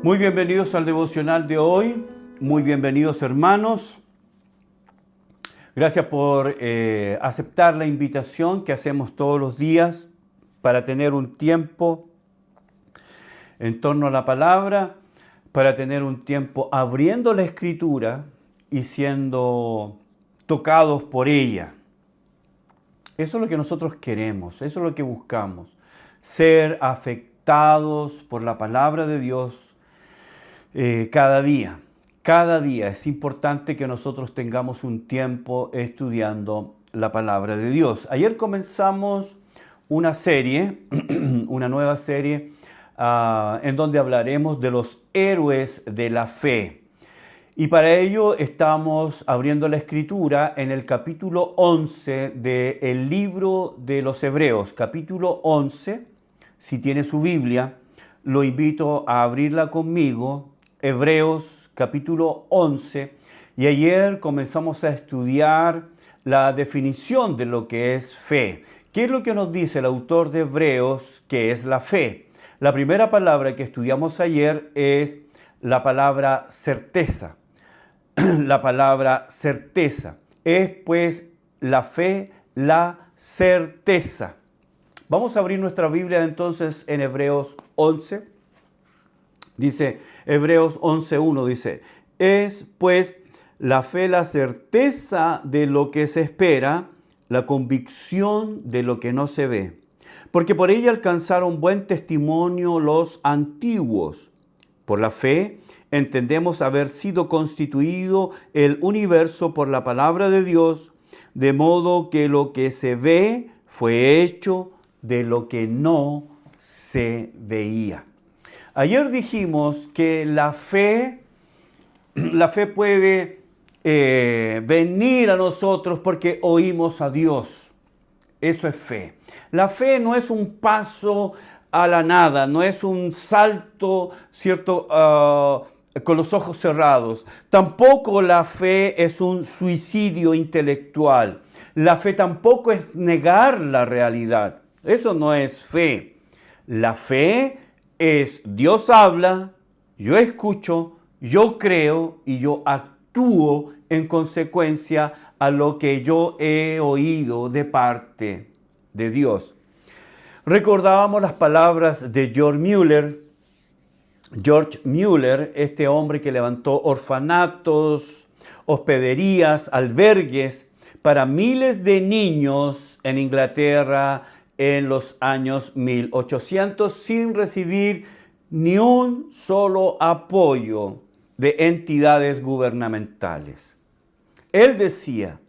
Muy bienvenidos al devocional de hoy, muy bienvenidos hermanos. Gracias por aceptar la invitación que hacemos todos los días para tener un tiempo en torno a la palabra, para tener un tiempo abriendo la Escritura y siendo tocados por ella. Eso es lo que nosotros queremos, eso es lo que buscamos, ser afectados por la palabra de Dios cada día. Cada día es importante que nosotros tengamos un tiempo estudiando la palabra de Dios. Ayer comenzamos una serie, una nueva serie, en donde hablaremos de los héroes de la fe. Y para ello estamos abriendo la Escritura en el capítulo 11 del libro de los Hebreos. Capítulo 11, si tiene su Biblia, lo invito a abrirla conmigo. Hebreos capítulo 11. Y ayer comenzamos a estudiar la definición de lo que es fe. ¿Qué es lo que nos dice el autor de Hebreos que es la fe? La primera palabra que estudiamos ayer es la palabra certeza. La palabra certeza. Es pues la fe, la certeza. Vamos a abrir nuestra Biblia entonces en Hebreos 11. Dice Hebreos 11.1, dice, es pues la fe la certeza de lo que se espera, la convicción de lo que no se ve. Porque por ella alcanzaron buen testimonio los antiguos. Por la fe entendemos haber sido constituido el universo por la palabra de Dios, de modo que lo que se ve fue hecho de lo que no se veía. Ayer dijimos que la fe puede venir a nosotros porque oímos a Dios. Eso es fe. La fe no es un paso a la nada, no es un salto, ¿cierto?, con los ojos cerrados. Tampoco la fe es un suicidio intelectual. La fe tampoco es negar la realidad. Eso no es fe. La fe es Dios habla, yo escucho, yo creo y yo actúo en consecuencia a lo que yo he oído de parte de Dios. Recordábamos las palabras de George Mueller, este hombre que levantó orfanatos, hospederías, albergues para miles de niños en Inglaterra en los años 1800 sin recibir ni un solo apoyo de entidades gubernamentales. Él decía,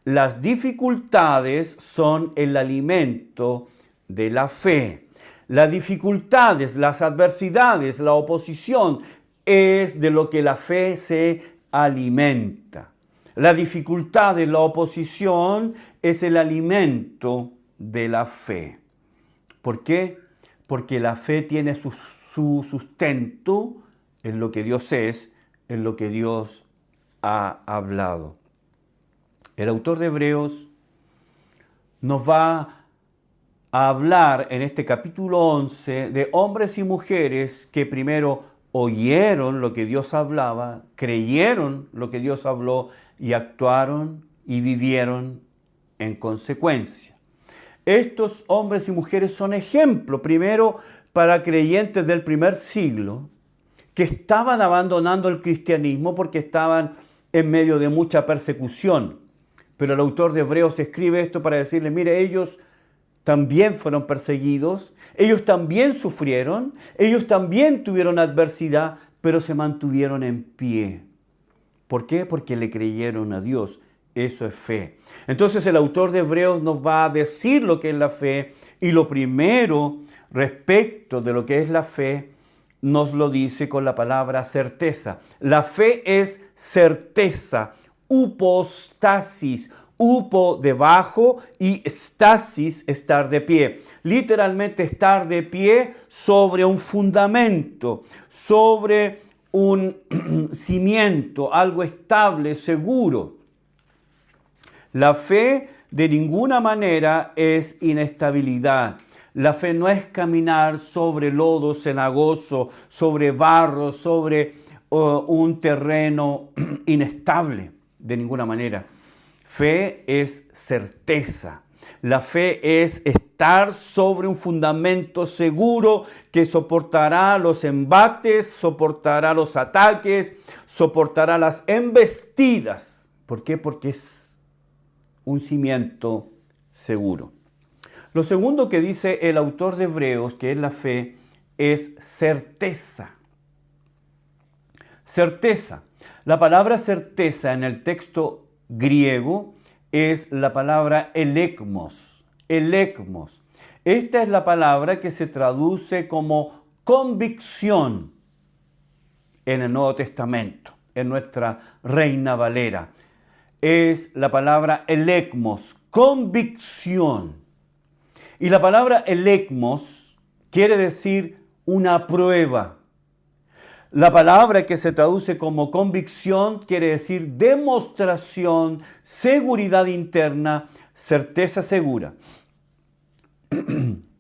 las dificultades son el alimento de la fe. Las dificultades, las adversidades, la oposición es de lo que la fe se alimenta. La dificultad de la oposición es el alimento de la fe. ¿Por qué? Porque la fe tiene su sustento en lo que Dios es, en lo que Dios ha hablado. El autor de Hebreos nos va a hablar en este capítulo 11 de hombres y mujeres que primero oyeron lo que Dios hablaba, creyeron lo que Dios habló y actuaron y vivieron en consecuencia. Estos hombres y mujeres son ejemplo, primero, para creyentes del primer siglo que estaban abandonando el cristianismo porque estaban en medio de mucha persecución. Pero el autor de Hebreos escribe esto para decirle, mire, ellos también fueron perseguidos, ellos también sufrieron, ellos también tuvieron adversidad, pero se mantuvieron en pie. ¿Por qué? Porque le creyeron a Dios. Eso es fe. Entonces el autor de Hebreos nos va a decir lo que es la fe y lo primero respecto de lo que es la fe nos lo dice con la palabra certeza. La fe es certeza, upostasis, upo debajo y stasis, estar de pie. Literalmente estar de pie sobre un fundamento, sobre un cimiento, algo estable, seguro. La fe de ninguna manera es inestabilidad. La fe no es caminar sobre lodo cenagoso, sobre barro, sobre un terreno inestable, de ninguna manera. Fe es certeza. La fe es estar sobre un fundamento seguro que soportará los embates, soportará los ataques, soportará las embestidas. ¿Por qué? Porque es un cimiento seguro. Lo segundo que dice el autor de Hebreos, que es la fe, es certeza. Certeza. La palabra certeza en el texto griego es la palabra elecmos. Elecmos. Esta es la palabra que se traduce como convicción en el Nuevo Testamento, en nuestra Reina Valera. Es la palabra elecmos, convicción. Y la palabra elecmos quiere decir una prueba. La palabra que se traduce como convicción quiere decir demostración, seguridad interna, certeza segura.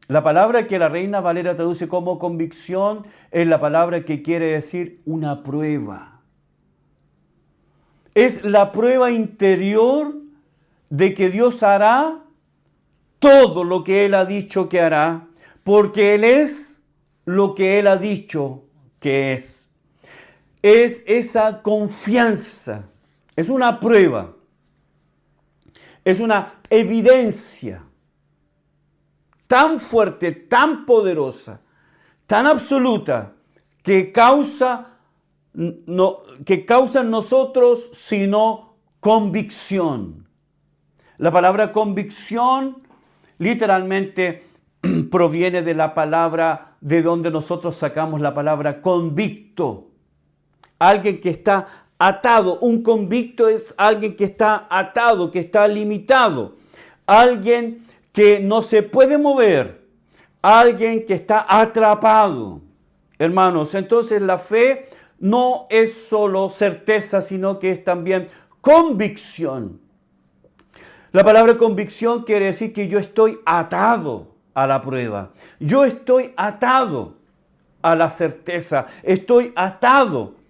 La palabra que la Reina Valera traduce como convicción es la palabra que quiere decir una prueba. Es la prueba interior de que Dios hará todo lo que Él ha dicho que hará, porque Él es lo que Él ha dicho que es. Es esa confianza, es una prueba, es una evidencia tan fuerte, tan poderosa, tan absoluta, que causa en nosotros sino convicción. La palabra convicción literalmente proviene de la palabra de donde nosotros sacamos la palabra convicto. Alguien que está atado. Un convicto es alguien que está atado, que está limitado. Alguien que no se puede mover. Alguien que está atrapado. Hermanos, entonces la fe no es solo certeza, sino que es también convicción. La palabra convicción quiere decir que yo estoy atado a la prueba. Yo estoy atado a la certeza. Estoy atado.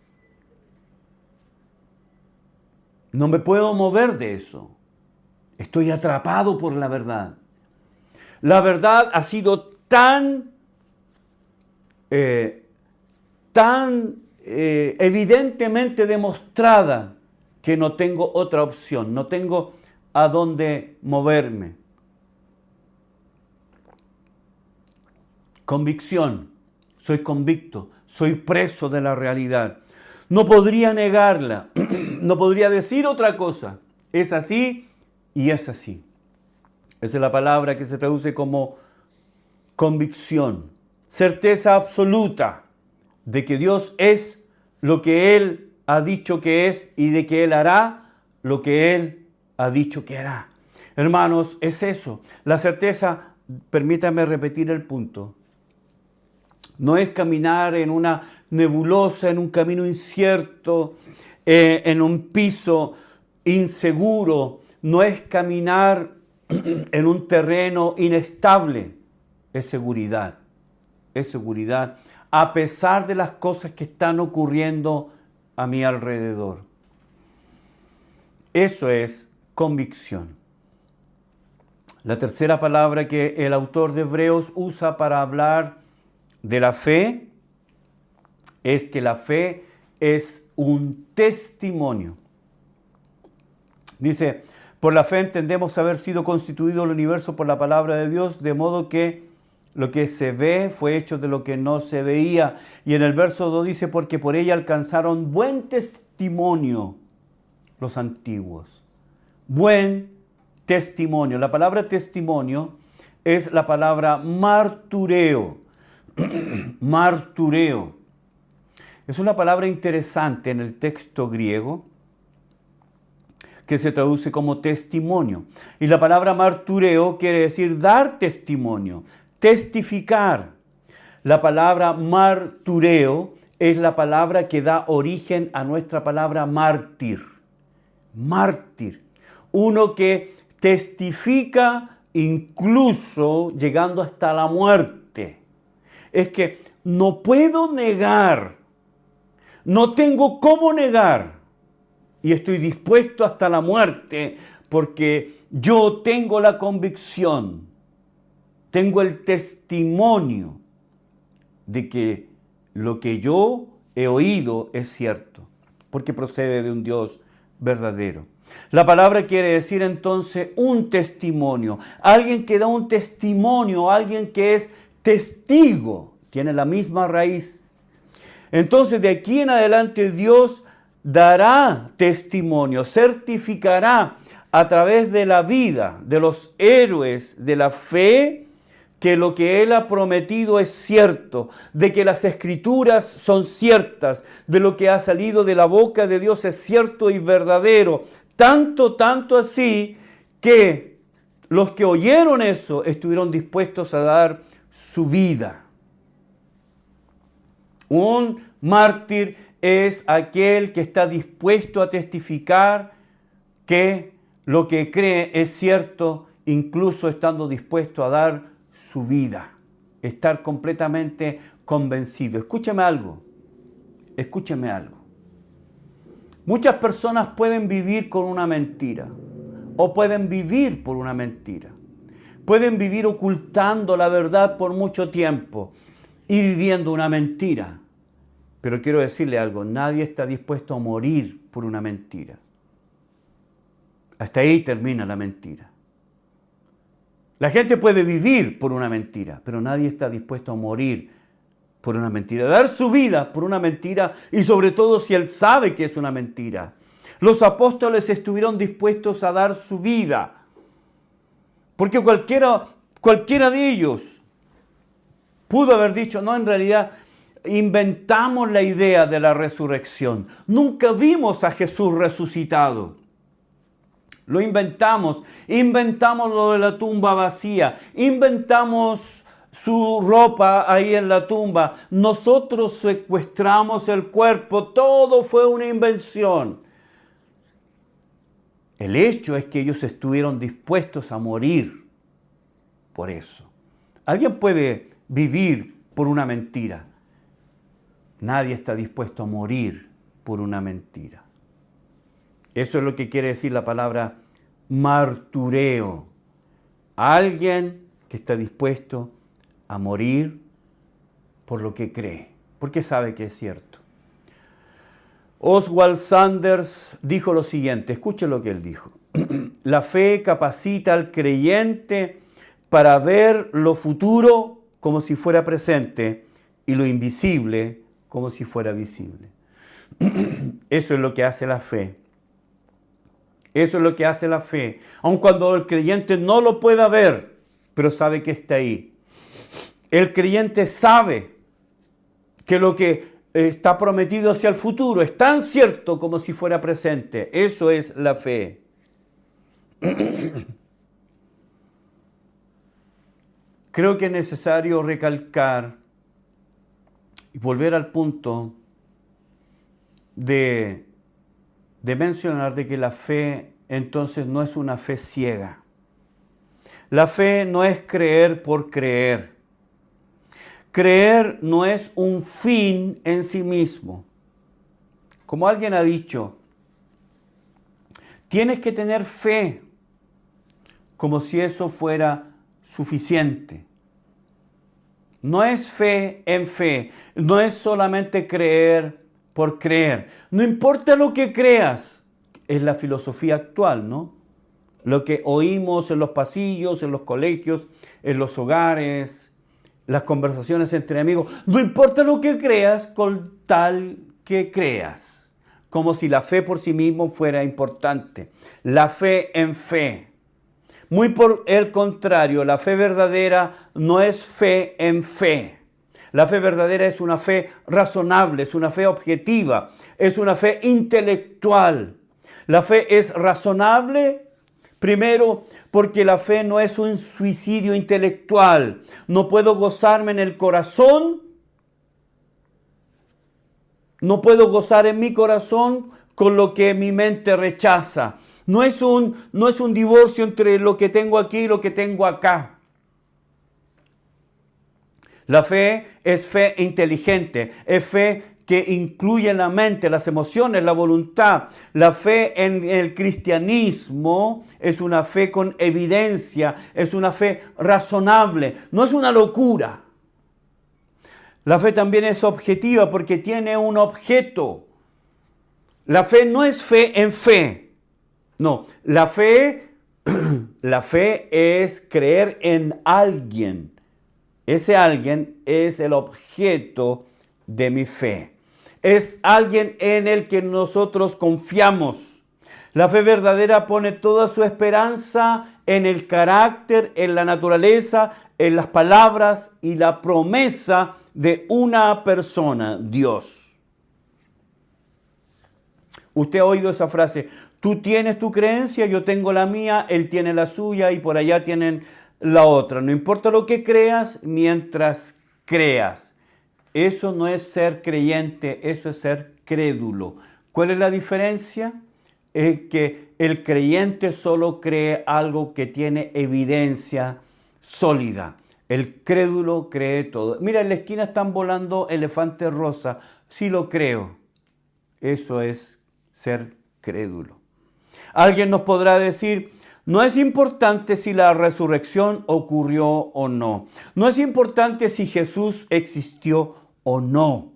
No me puedo mover de eso. Estoy atrapado por la verdad. La verdad ha sido tan evidentemente demostrada que no tengo otra opción. No tengo a dónde moverme. Convicción. Soy convicto. Soy preso de la realidad. No podría negarla. No podría decir otra cosa. Es así y es así. Esa es la palabra que se traduce como convicción. Certeza absoluta de que Dios es lo que Él ha dicho que es y de que Él hará lo que Él ha dicho que hará. Hermanos, es eso. La certeza, permítame repetir el punto. No es caminar en una nebulosa, en un camino incierto, en un piso inseguro. No es caminar en un terreno inestable. Es seguridad. Es seguridad. A pesar de las cosas que están ocurriendo a mi alrededor. Eso es convicción. La tercera palabra que el autor de Hebreos usa para hablar de la fe es que la fe es un testimonio. Dice, por la fe entendemos haber sido constituido el universo por la palabra de Dios, de modo que lo que se ve fue hecho de lo que no se veía. Y en el verso 2 dice, porque por ella alcanzaron buen testimonio los antiguos. Buen testimonio. La palabra testimonio es la palabra martureo. Martureo. Es una palabra interesante en el texto griego que se traduce como testimonio. Y la palabra martureo quiere decir dar testimonio, testificar. La palabra martureo es la palabra que da origen a nuestra palabra mártir. Mártir. Uno que testifica incluso llegando hasta la muerte. Es que no puedo negar, no tengo cómo negar, y estoy dispuesto hasta la muerte porque yo tengo la convicción, tengo el testimonio de que lo que yo he oído es cierto, porque procede de un Dios verdadero. La palabra quiere decir entonces un testimonio, alguien que da un testimonio, alguien que es testigo, tiene la misma raíz. Entonces de aquí en adelante Dios dará testimonio, certificará a través de la vida de los héroes de la fe que lo que Él ha prometido es cierto, de que las Escrituras son ciertas, de lo que ha salido de la boca de Dios es cierto y verdadero. Tanto así que los que oyeron eso estuvieron dispuestos a dar su vida. Un mártir es aquel que está dispuesto a testificar que lo que cree es cierto, incluso estando dispuesto a dar su vida, estar completamente convencido. Escúchame algo. Muchas personas pueden vivir con una mentira o pueden vivir por una mentira. Pueden vivir ocultando la verdad por mucho tiempo y viviendo una mentira. Pero quiero decirle algo, nadie está dispuesto a morir por una mentira. Hasta ahí termina la mentira. La gente puede vivir por una mentira, pero nadie está dispuesto a morir por una mentira, dar su vida por una mentira y sobre todo si él sabe que es una mentira. Los apóstoles estuvieron dispuestos a dar su vida, porque cualquiera de ellos pudo haber dicho, no, en realidad inventamos la idea de la resurrección. Nunca vimos a Jesús resucitado. Lo inventamos lo de la tumba vacía, inventamos su ropa ahí en la tumba, nosotros secuestramos el cuerpo, todo fue una invención. El hecho es que ellos estuvieron dispuestos a morir por eso. ¿Alguien puede vivir por una mentira? Nadie está dispuesto a morir por una mentira. Eso es lo que quiere decir la palabra martureo. Alguien que está dispuesto a morir por lo que cree, porque sabe que es cierto. Oswald Sanders dijo lo siguiente, escuchen lo que él dijo. La fe capacita al creyente para ver lo futuro como si fuera presente y lo invisible como si fuera visible. Eso es lo que hace la fe. Eso es lo que hace la fe. Aun cuando el creyente no lo pueda ver, pero sabe que está ahí. El creyente sabe que lo que está prometido hacia el futuro es tan cierto como si fuera presente. Eso es la fe. Creo que es necesario recalcar y volver al punto de mencionar de que la fe entonces no es una fe ciega. La fe no es creer por creer. Creer no es un fin en sí mismo. Como alguien ha dicho, tienes que tener fe como si eso fuera suficiente. No es fe en fe, no es solamente creer por creer. No importa lo que creas, es la filosofía actual, ¿no? Lo que oímos en los pasillos, en los colegios, en los hogares, las conversaciones entre amigos. No importa lo que creas, con tal que creas. Como si la fe por sí mismo fuera importante. La fe en fe. Muy por el contrario, la fe verdadera no es fe en fe. La fe verdadera es una fe razonable, es una fe objetiva, es una fe intelectual. La fe es razonable, primero, porque la fe no es un suicidio intelectual. No puedo gozarme en el corazón, no puedo gozar en mi corazón con lo que mi mente rechaza. No es un divorcio entre lo que tengo aquí y lo que tengo acá. La fe es fe inteligente, es fe que incluye la mente, las emociones, la voluntad. La fe en el cristianismo es una fe con evidencia, es una fe razonable, no es una locura. La fe también es objetiva porque tiene un objeto. La fe no es fe en fe. No, la fe es creer en alguien. Ese alguien es el objeto de mi fe. Es alguien en el que nosotros confiamos. La fe verdadera pone toda su esperanza en el carácter, en la naturaleza, en las palabras y la promesa de una persona, Dios. Usted ha oído esa frase: tú tienes tu creencia, yo tengo la mía, él tiene la suya y por allá tienen la otra. No importa lo que creas, mientras creas. Eso no es ser creyente, eso es ser crédulo. ¿Cuál es la diferencia? Es que el creyente solo cree algo que tiene evidencia sólida. El crédulo cree todo. Mira, en la esquina están volando elefantes rosa. Sí lo creo. Eso es ser crédulo. Alguien nos podrá decir: no es importante si la resurrección ocurrió o no. No es importante si Jesús existió o no.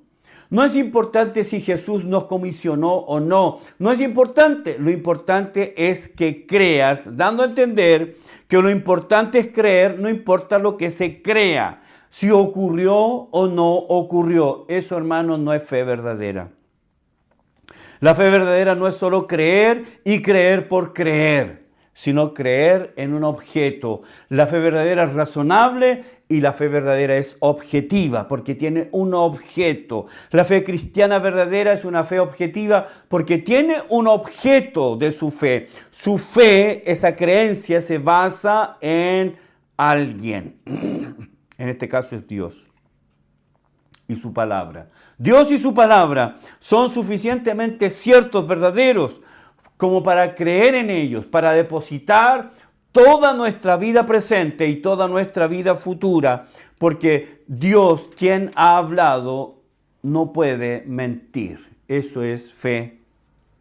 No es importante si Jesús nos comisionó o no. No es importante. Lo importante es que creas, dando a entender que lo importante es creer, no importa lo que se crea. Si ocurrió o no ocurrió. Eso, hermanos, no es fe verdadera. La fe verdadera no es solo creer y creer por creer, sino creer en un objeto. La fe verdadera es razonable y la fe verdadera es objetiva porque tiene un objeto. La fe cristiana verdadera es una fe objetiva porque tiene un objeto de su fe. Su fe, esa creencia, se basa en alguien. En este caso es Dios y su palabra. Dios y su palabra son suficientemente ciertos, verdaderos, como para creer en ellos, para depositar toda nuestra vida presente y toda nuestra vida futura, porque Dios, quien ha hablado, no puede mentir. Eso es fe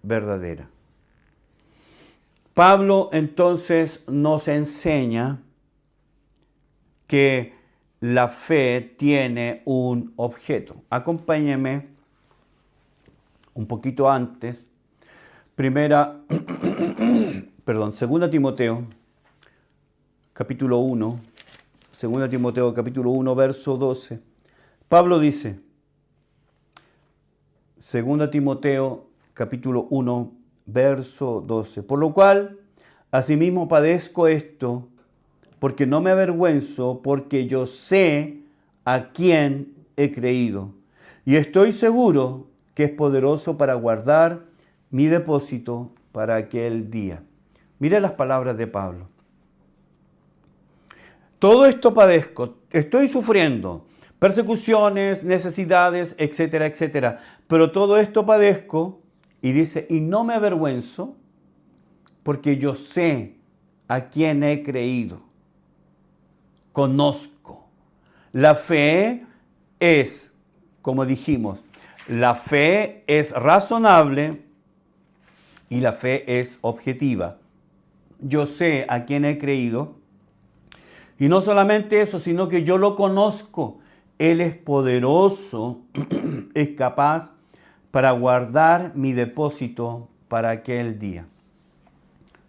verdadera. Pablo entonces nos enseña que la fe tiene un objeto. Acompáñeme un poquito antes. Segunda Timoteo, capítulo 1. Segunda Timoteo, capítulo 1, verso 12. Pablo dice, Segunda Timoteo, capítulo 1, verso 12. Por lo cual, asimismo padezco esto, porque no me avergüenzo, porque yo sé a quién he creído. Y estoy seguro que es poderoso para guardar mi depósito para aquel día. Mira las palabras de Pablo. Todo esto padezco, estoy sufriendo persecuciones, necesidades, etcétera, etcétera. Pero todo esto padezco, y dice, y no me avergüenzo, porque yo sé a quién he creído. Conozco. La fe es, como dijimos, la fe es razonable y la fe es objetiva. Yo sé a quién he creído. Y no solamente eso, sino que yo lo conozco. Él es poderoso, es capaz para guardar mi depósito para aquel día.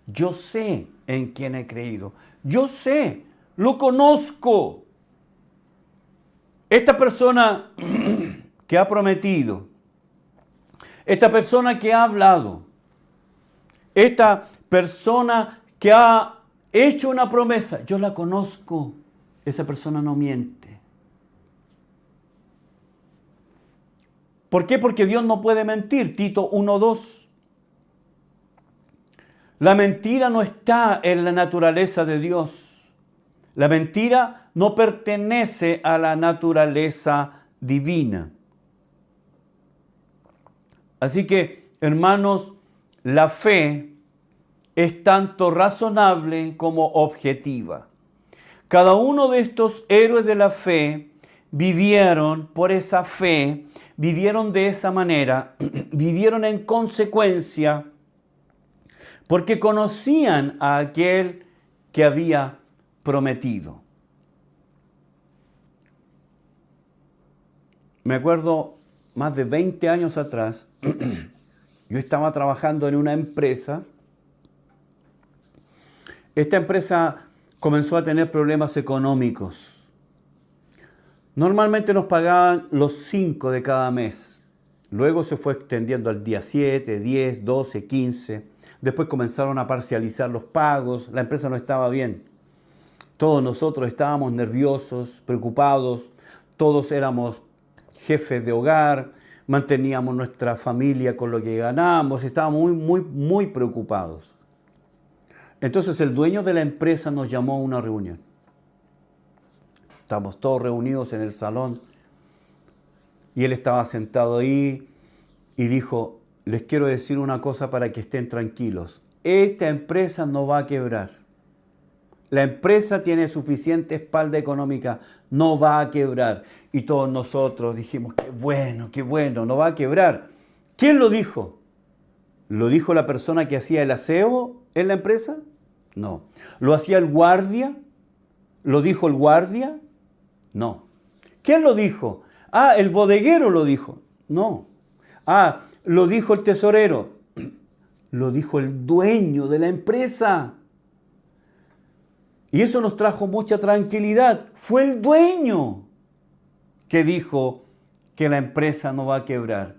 Yo sé en quién he creído. Yo sé, lo conozco. Esta persona que ha prometido, esta persona que ha hablado, esta persona que ha hecho una promesa, yo la conozco. Esa persona no miente. ¿Por qué? Porque Dios no puede mentir. Tito 1:2. La mentira no está en la naturaleza de Dios. La mentira no pertenece a la naturaleza divina. Así que, hermanos, la fe es tanto razonable como objetiva. Cada uno de estos héroes de la fe vivieron por esa fe, vivieron de esa manera, vivieron en consecuencia, porque conocían a aquel que había prometido. Me acuerdo, más de 20 años atrás, yo estaba trabajando en una empresa. Esta empresa comenzó a tener problemas económicos. Normalmente nos pagaban los 5 de cada mes. Luego se fue extendiendo al día 7, 10, 12, 15. Después comenzaron a parcializar los pagos. La empresa no estaba bien. Todos nosotros estábamos nerviosos, preocupados. Todos éramos jefes de hogar. Manteníamos nuestra familia con lo que ganábamos. Estábamos muy preocupados. Entonces el dueño de la empresa nos llamó a una reunión. Estábamos todos reunidos en el salón y él estaba sentado ahí y dijo: les quiero decir una cosa para que estén tranquilos. Esta empresa no va a quebrar. La empresa tiene suficiente espalda económica, no va a quebrar. Y todos nosotros dijimos: qué bueno, no va a quebrar. ¿Quién lo dijo? ¿Lo dijo la persona que hacía el aseo en la empresa? No. ¿Lo hacía el guardia? ¿Lo dijo el guardia? No. ¿Quién lo dijo? Ah, el bodeguero lo dijo. No. Ah, lo dijo el tesorero. Lo dijo el dueño de la empresa. Y eso nos trajo mucha tranquilidad. Fue el dueño que dijo que la empresa no va a quebrar.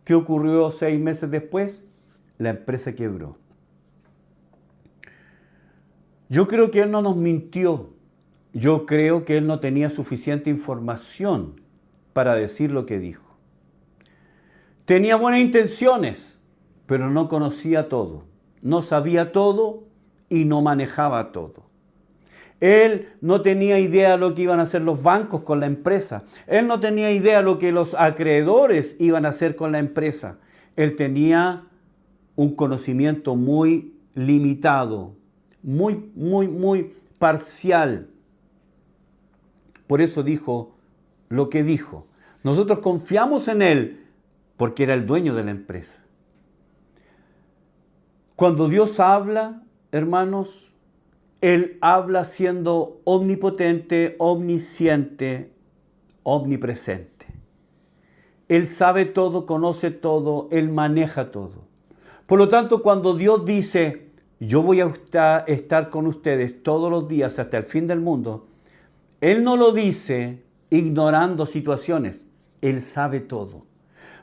¿Qué ocurrió 6 meses después? La empresa quebró. Yo creo que él no nos mintió. Yo creo que él no tenía suficiente información para decir lo que dijo. Tenía buenas intenciones, pero no conocía todo. No sabía todo y no manejaba todo. Él no tenía idea de lo que iban a hacer los bancos con la empresa. Él no tenía idea de lo que los acreedores iban a hacer con la empresa. Él tenía un conocimiento muy limitado, muy parcial. Por eso dijo lo que dijo. Nosotros confiamos en él porque era el dueño de la empresa. Cuando Dios habla, hermanos, Él habla siendo omnipotente, omnisciente, omnipresente. Él sabe todo, conoce todo, Él maneja todo. Por lo tanto, cuando Dios dice: yo voy a estar con ustedes todos los días hasta el fin del mundo, Él no lo dice ignorando situaciones. Él sabe todo.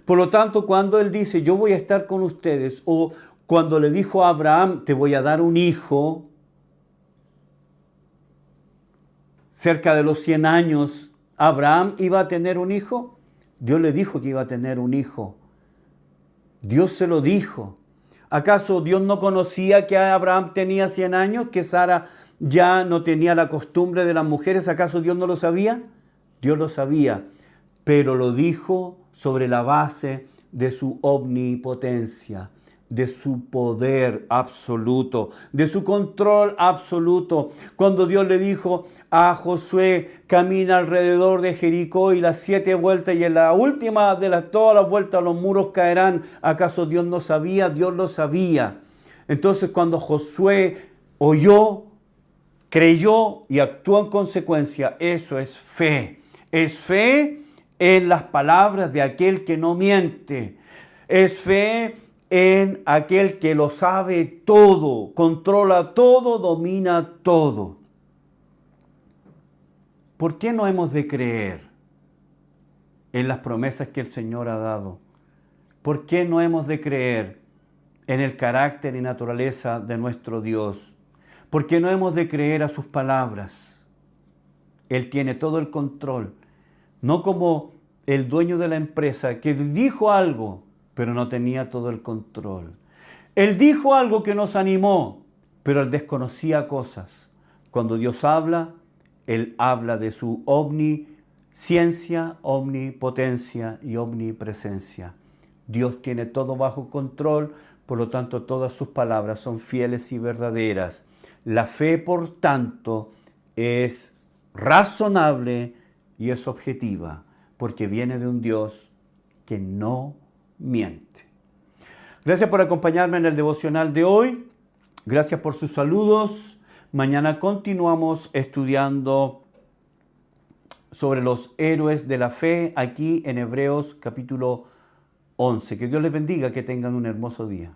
Por lo tanto, cuando Él dice: yo voy a estar con ustedes, o cuando le dijo a Abraham: te voy a dar un hijo, cerca de los 100 años, ¿Abraham iba a tener un hijo? Dios le dijo que iba a tener un hijo. Dios se lo dijo. ¿Acaso Dios no conocía que Abraham tenía 100 años? ¿Que Sara ya no tenía la costumbre de las mujeres? ¿Acaso Dios no lo sabía? Dios lo sabía, pero lo dijo sobre la base de su omnipotencia, de su poder absoluto, de su control absoluto. Cuando Dios le dijo a Josué: camina alrededor de Jericó y las 7 vueltas, y en la última de todas las vueltas los muros caerán. ¿Acaso Dios no sabía? Dios lo sabía. Entonces, cuando Josué oyó, creyó y actuó en consecuencia, eso es fe. Es fe en las palabras de aquel que no miente. Es fe en aquel que lo sabe todo, controla todo, domina todo. ¿Por qué no hemos de creer en las promesas que el Señor ha dado? ¿Por qué no hemos de creer en el carácter y naturaleza de nuestro Dios? ¿Por qué no hemos de creer a sus palabras? Él tiene todo el control, no como el dueño de la empresa que dijo algo, pero no tenía todo el control. Él dijo algo que nos animó, pero él desconocía cosas. Cuando Dios habla, Él habla de su omnisciencia, omnipotencia y omnipresencia. Dios tiene todo bajo control Por lo tanto, todas sus palabras son fieles y verdaderas. La fe, por tanto, es razonable y es objetiva, porque viene de un Dios que no miente. Gracias por acompañarme en el devocional de hoy. Gracias por sus saludos. Mañana continuamos estudiando sobre los héroes de la fe aquí en Hebreos capítulo 11. Que Dios les bendiga, que tengan un hermoso día.